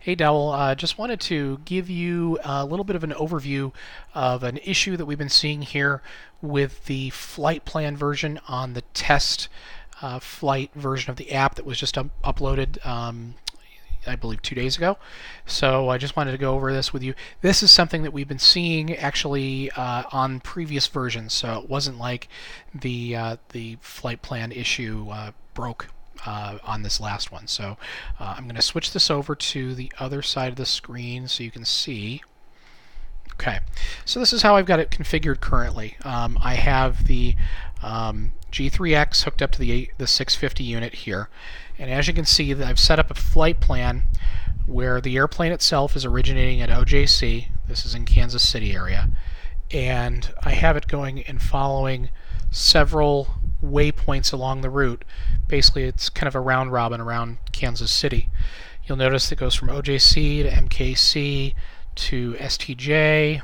Hey Dowell, just wanted to give you a little bit of an overview of an issue that we've been seeing here with the flight plan version on the test flight version of the app that was just uploaded, I believe, 2 days ago. So I just wanted to go over this with you. This is something that we've been seeing actually on previous versions, so it wasn't like the flight plan issue broke on this last one. So I'm going to switch this over to the other side of the screen so you can see. Okay, so this is how I've got it configured currently. I have the G3X hooked up to the 650 unit here, and as you can see, I've set up a flight plan where the airplane itself is originating at OJC. This is in Kansas City area, and I have it going and following several waypoints along the route. Basically, it's kind of a round robin around Kansas City. You'll notice it goes from OJC to MKC to STJ.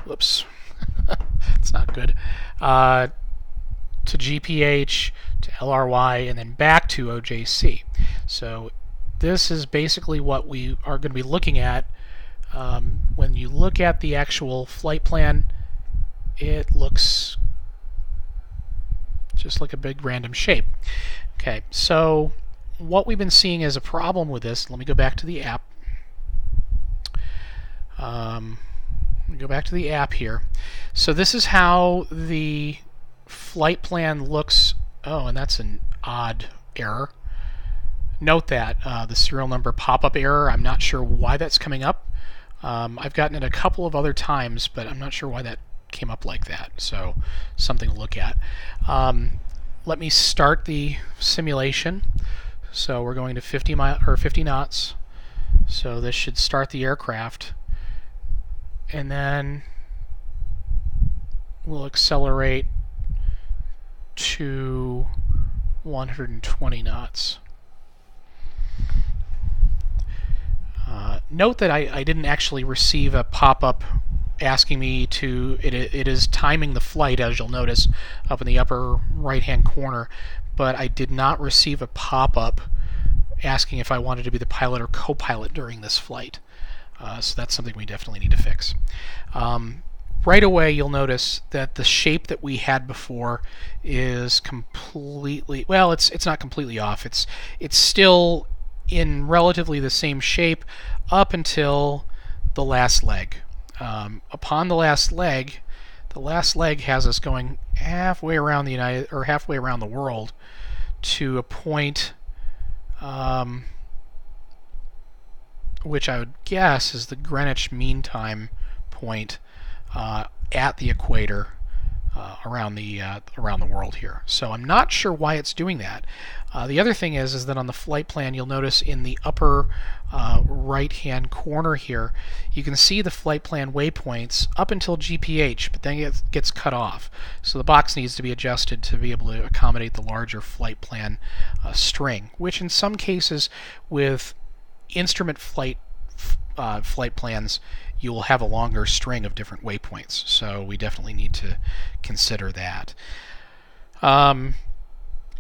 Whoops, it's not good. To GPH, to LRY, and then back to OJC. So this is basically what we are going to be looking at. When you look at the actual flight plan, it looks just like a big random shape. Okay, so what we've been seeing as a problem with this, let me go back to the app. Let me go back to the app here. So this is how the flight plan looks. Oh, and that's an odd error. Note that the serial number pop-up error, I'm not sure why that's coming up. I've gotten it a couple of other times, but I'm not sure why that came up like that. So something to look at. Let me start the simulation. So we're going to 50 knots. So this should start the aircraft, and then we'll accelerate to 120 knots. Note that I didn't actually receive a pop-up asking me to, it is timing the flight, as you'll notice up in the upper right hand corner, but I did not receive a pop-up asking if I wanted to be the pilot or co-pilot during this flight. So that's something we definitely need to fix. Right away you'll notice that the shape that we had before is completely, well, it's not completely off. It's still in relatively the same shape up until the last leg. Upon the last leg has us going halfway around halfway around the world to a point which I would guess is the Greenwich Mean Time point at the equator around the world here. So I'm not sure why it's doing that. The other thing is that on the flight plan, you'll notice in the upper right-hand corner here, you can see the flight plan waypoints up until GPH, but then it gets cut off. So the box needs to be adjusted to be able to accommodate the larger flight plan string, which in some cases with instrument flight plans, you will have a longer string of different waypoints. So we definitely need to consider that.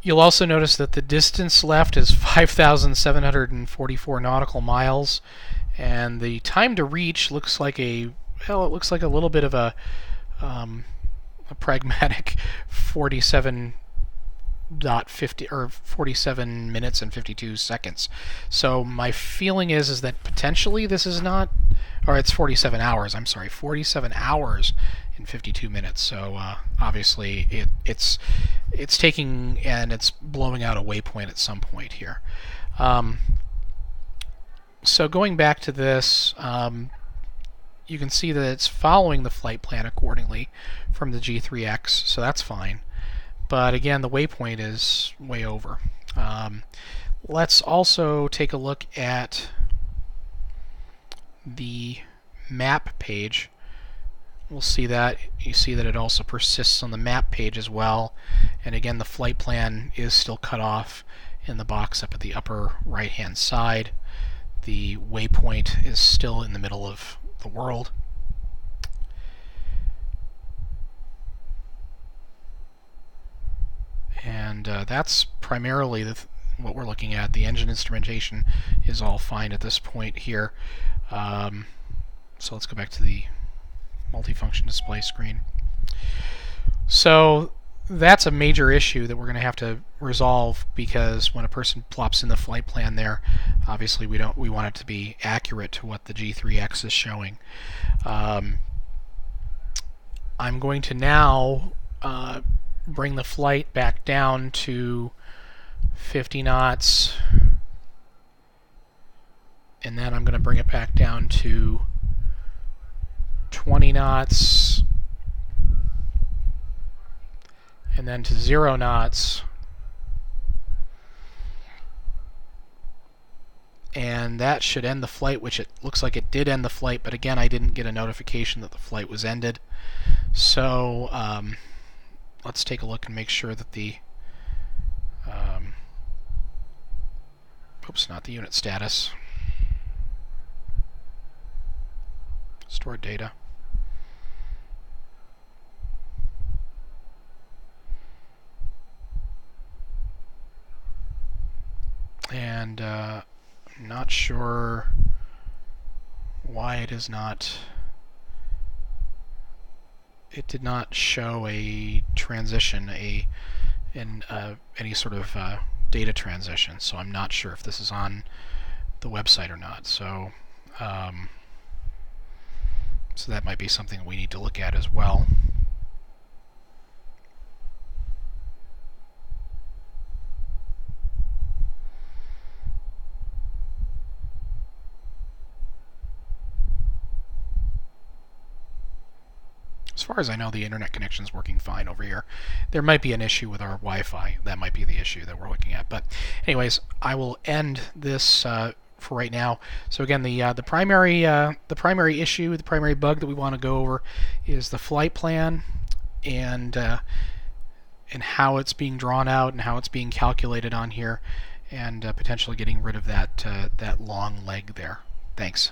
You'll also notice that the distance left is 5,744 nautical miles, and the time to reach looks like it looks like a little bit of a pragmatic 47 minutes and 52 seconds. So my feeling is that potentially this is not, or it's 47 hours. I'm sorry, 47 hours and 52 minutes. So obviously it's taking and it's blowing out a waypoint at some point here. So going back to this, you can see that it's following the flight plan accordingly from the G3X, so that's fine. But again, the waypoint is way over. Let's also take a look at the map page. We'll see that. You see that it also persists on the map page as well. And again, the flight plan is still cut off in the box up at the upper right-hand side. The waypoint is still in the middle of the world. And that's primarily what we're looking at. The engine instrumentation is all fine at this point here. So let's go back to the multifunction display screen. So that's a major issue that we're going to have to resolve, because when a person plops in the flight plan there, obviously we want it to be accurate to what the G3X is showing. I'm going to now bring the flight back down to 50 knots, and then I'm going to bring it back down to 20 knots, and then to 0 knots, and that should end the flight, which it looks like it did end the flight, but again, I didn't get a notification that the flight was ended. So let's take a look and make sure that the oops, not the unit status, stored data. And I'm not sure why it is not. It did not show a transition, any sort of data transition. So I'm not sure if this is on the website or not. So so that might be something we need to look at as well. As far as I know, the internet connection is working fine over here. There might be an issue with our Wi-Fi. That might be the issue that we're looking at. But anyways, I will end this for right now. So again, the primary issue, the primary bug that we want to go over is the flight plan, and how it's being drawn out and how it's being calculated on here, and potentially getting rid of that long leg there. Thanks.